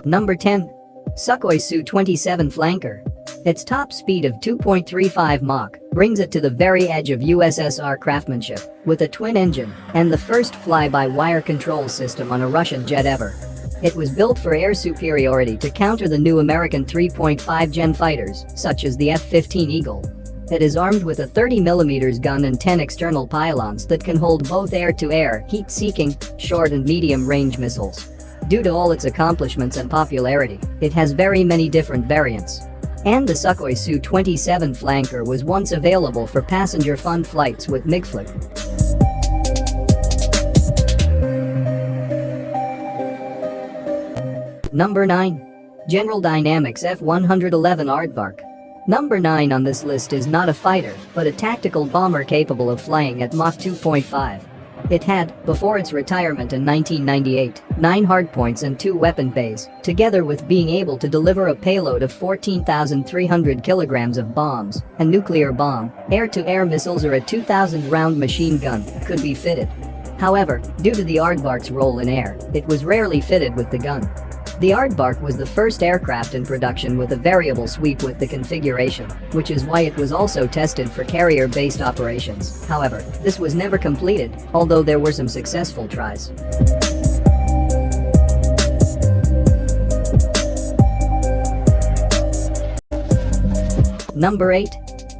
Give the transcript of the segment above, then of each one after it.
Number 10. Sukhoi Su-27 Flanker. Its top speed of 2.35 Mach brings it to the very edge of USSR craftsmanship, with a twin engine and the first fly-by-wire control system on a Russian jet ever. It was built for air superiority to counter the new American 3.5 Gen fighters, such as the F-15 Eagle. It is armed with a 30mm gun and 10 external pylons that can hold both air-to-air, heat-seeking, short and medium-range missiles. Due to all its accomplishments and popularity, it has very many different variants. And the Sukhoi Su-27 Flanker was once available for passenger fun flights with MiGFLIP. Number 9. General Dynamics F-111 Aardvark. Number 9 on this list is not a fighter, but a tactical bomber capable of flying at Mach 2.5. It had, before its retirement in 1998, 9 hardpoints and 2 weapon bays, together with being able to deliver a payload of 14,300 kilograms of bombs, a nuclear bomb, air-to-air missiles or a 2,000-round machine gun could be fitted. However, due to the Aardvark's role in air, it was rarely fitted with the gun. The Aardvark was the first aircraft in production with a variable sweep with the configuration, which is why it was also tested for carrier-based operations. However, this was never completed, although there were some successful tries. Number 8.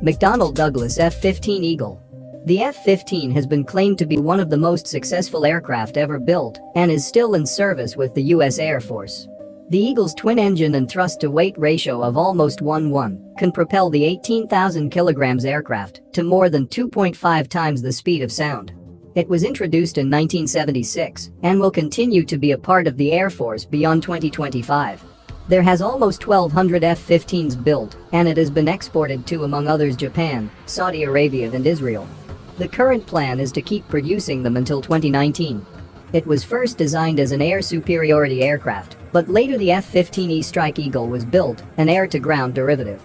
McDonnell Douglas F-15 Eagle. The F-15 has been claimed to be one of the most successful aircraft ever built and is still in service with the U.S. Air Force. The Eagle's twin-engine and thrust-to-weight ratio of almost 1:1 can propel the 18,000 kilograms aircraft to more than 2.5 times the speed of sound. It was introduced in 1976 and will continue to be a part of the Air Force beyond 2025. There has almost 1,200 F-15s built, and it has been exported to, among others, Japan, Saudi Arabia and Israel. The current plan is to keep producing them until 2019. It was first designed as an air superiority aircraft, but later the F-15E Strike Eagle was built, an air-to-ground derivative.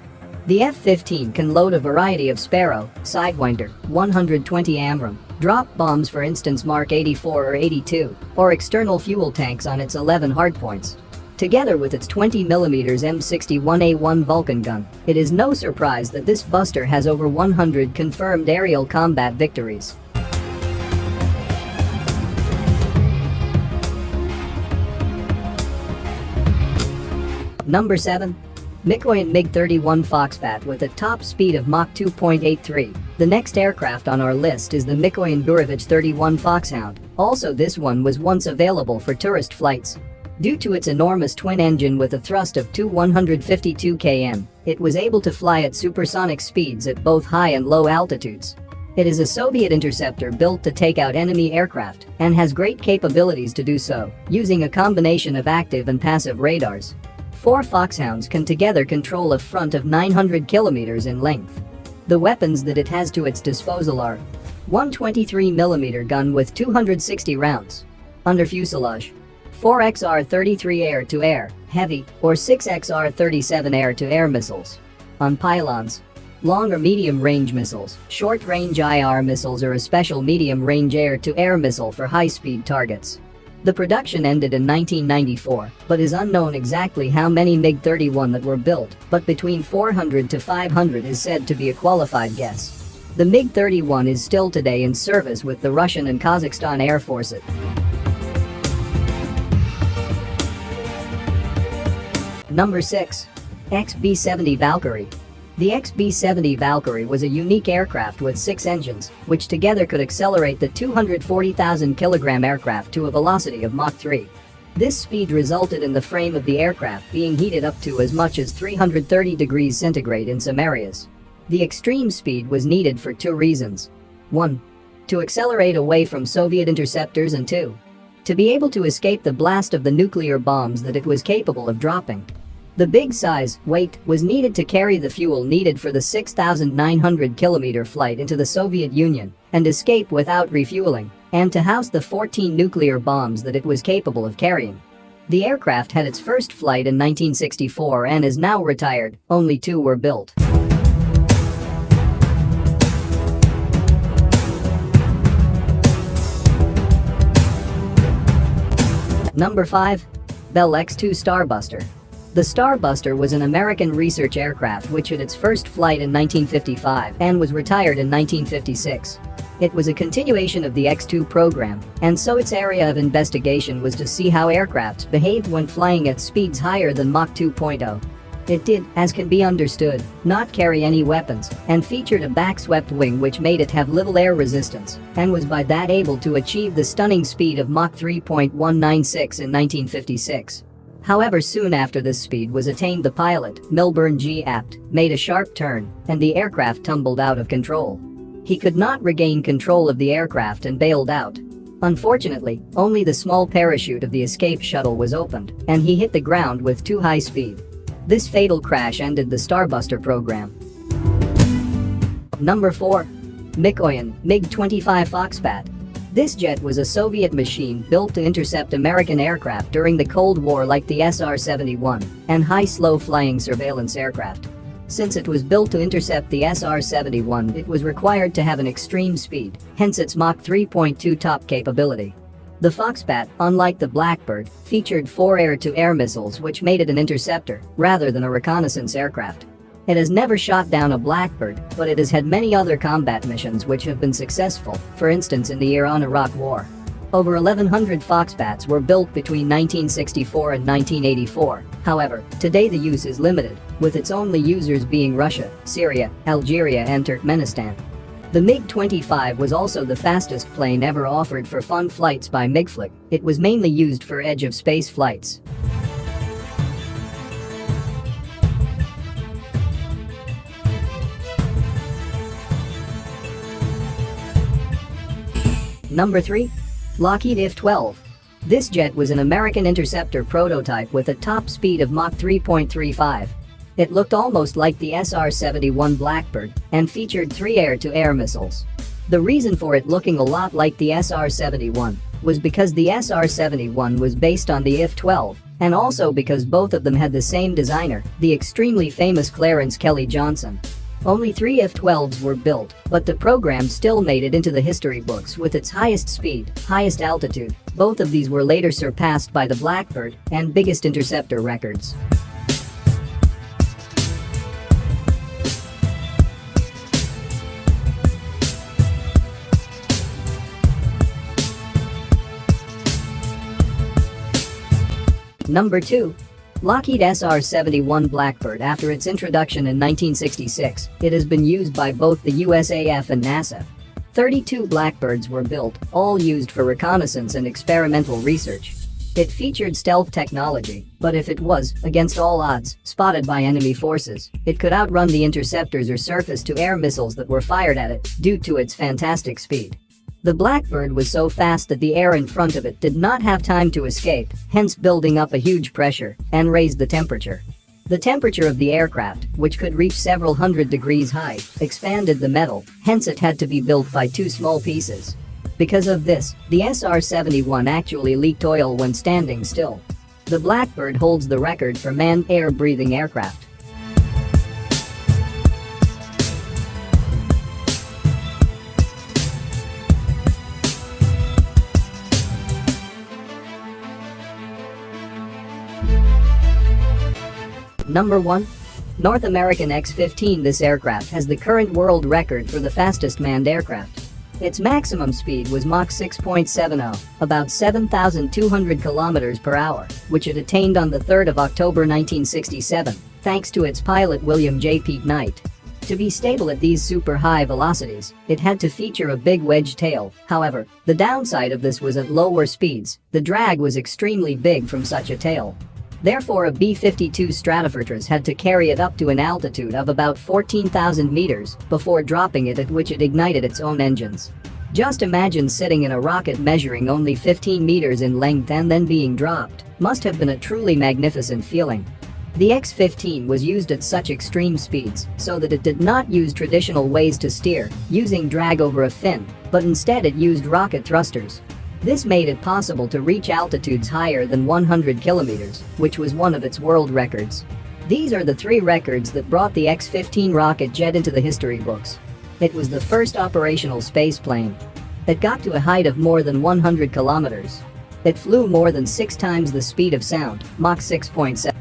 The F-15 can load a variety of Sparrow, Sidewinder, 120 AMRAAM, drop bombs, for instance Mark 84 or 82, or external fuel tanks on its 11 hardpoints. Together with its 20mm M61A1 Vulcan gun, it is no surprise that this buster has over 100 confirmed aerial combat victories. Number 7. Mikoyan MiG-31 Foxbat with a top speed of Mach 2.83. The next aircraft on our list is the Mikoyan Gurevich 31 Foxhound. Also, this one was once available for tourist flights. Due to its enormous twin engine with a thrust of 152 km, it was able to fly at supersonic speeds at both high and low altitudes. It is a Soviet interceptor built to take out enemy aircraft and has great capabilities to do so, using a combination of active and passive radars. 4 Foxhounds can together control a front of 900 kilometers in length. The weapons that it has to its disposal are 123mm gun with 260 rounds under fuselage, 4 XR-33 air-to-air, heavy, or 6 XR-37 air-to-air missiles on pylons, long or medium-range missiles, short-range IR missiles or a special medium-range air-to-air missile for high-speed targets. The production ended in 1994, but is unknown exactly how many MiG-31 that were built, but between 400 to 500 is said to be a qualified guess. The MiG-31 is still today in service with the Russian and Kazakhstan Air Forces. Number 6. XB-70 Valkyrie. The XB-70 Valkyrie was a unique aircraft with 6 engines, which together could accelerate the 240,000 kilogram aircraft to a velocity of Mach 3. This speed resulted in the frame of the aircraft being heated up to as much as 330 degrees centigrade in some areas. The extreme speed was needed for 2 reasons. 1. To accelerate away from Soviet interceptors, and 2. To be able to escape the blast of the nuclear bombs that it was capable of dropping. The big size, weight, was needed to carry the fuel needed for the 6,900 kilometer flight into the Soviet Union and escape without refueling, and to house the 14 nuclear bombs that it was capable of carrying. The aircraft had its first flight in 1964 and is now retired. Only 2 were built. Number 5. Bell X-2 Starbuster. The Starbuster was an American research aircraft which had its first flight in 1955 and was retired in 1956. It was a continuation of the X-2 program, and so its area of investigation was to see how aircrafts behaved when flying at speeds higher than Mach 2.0. It did, as can be understood, not carry any weapons, and featured a backswept wing which made it have little air resistance, and was by that able to achieve the stunning speed of Mach 3.196 in 1956. However, soon after this speed was attained, the pilot, Milburn G. Apt, made a sharp turn, and the aircraft tumbled out of control. He could not regain control of the aircraft and bailed out. Unfortunately, only the small parachute of the escape shuttle was opened, and he hit the ground with too high speed. This fatal crash ended the Starbuster program. Number 4. Mikoyan MiG-25 Foxbat. This jet was a Soviet machine built to intercept American aircraft during the Cold War like the SR-71 and high slow-flying surveillance aircraft. Since it was built to intercept the SR-71, it was required to have an extreme speed, hence its Mach 3.2 top capability. The Foxbat, unlike the Blackbird, featured 4 air-to-air missiles which made it an interceptor rather than a reconnaissance aircraft. It has never shot down a Blackbird, but it has had many other combat missions which have been successful, for instance in the Iran-Iraq War. Over 1,100 Foxbats were built between 1964 and 1984, however, today the use is limited, with its only users being Russia, Syria, Algeria and Turkmenistan. The MiG-25 was also the fastest plane ever offered for fun flights by MiGFLIG. It was mainly used for edge-of-space flights. Number 3. Lockheed F-12. This jet was an American interceptor prototype with a top speed of Mach 3.35. It looked almost like the SR-71 Blackbird and featured 3 air-to-air missiles. The reason for it looking a lot like the SR-71 was because the SR-71 was based on the F-12, and also because both of them had the same designer, the extremely famous Clarence Kelly Johnson. Only 3 F-12s were built, but the program still made it into the history books with its highest speed, highest altitude. Both of these were later surpassed by the Blackbird and biggest interceptor records. Number 2. Lockheed SR-71 Blackbird. After its introduction in 1966, it has been used by both the USAF and NASA. 32 Blackbirds were built, all used for reconnaissance and experimental research. It featured stealth technology, but if it was, against all odds, spotted by enemy forces, it could outrun the interceptors or surface-to-air missiles that were fired at it due to its fantastic speed. The Blackbird was so fast that the air in front of it did not have time to escape, hence building up a huge pressure and raised the temperature. The temperature of the aircraft, which could reach several hundred degrees high, expanded the metal, hence it had to be built by 2 small pieces. Because of this, the SR-71 actually leaked oil when standing still. The Blackbird holds the record for manned air-breathing aircraft. Number 1. North American X-15. This aircraft has the current world record for the fastest manned aircraft. Its maximum speed was Mach 6.70, about 7,200 kilometers per hour, which it attained on the 3rd of October 1967, thanks to its pilot William J. Pete Knight. To be stable at these super high velocities, it had to feature a big wedge tail. However, the downside of this was at lower speeds, the drag was extremely big from such a tail. Therefore, a B-52 Stratofortress had to carry it up to an altitude of about 14,000 meters before dropping it, at which it ignited its own engines. Just imagine sitting in a rocket measuring only 15 meters in length and then being dropped. Must have been a truly magnificent feeling. The X-15 was used at such extreme speeds so that it did not use traditional ways to steer, using drag over a fin, but instead it used rocket thrusters. This made it possible to reach altitudes higher than 100 kilometers, which was one of its world records. These are the 3 records that brought the X-15 rocket jet into the history books. It was the first operational space plane. It got to a height of more than 100 kilometers. It flew more than 6 times the speed of sound, Mach 6.7.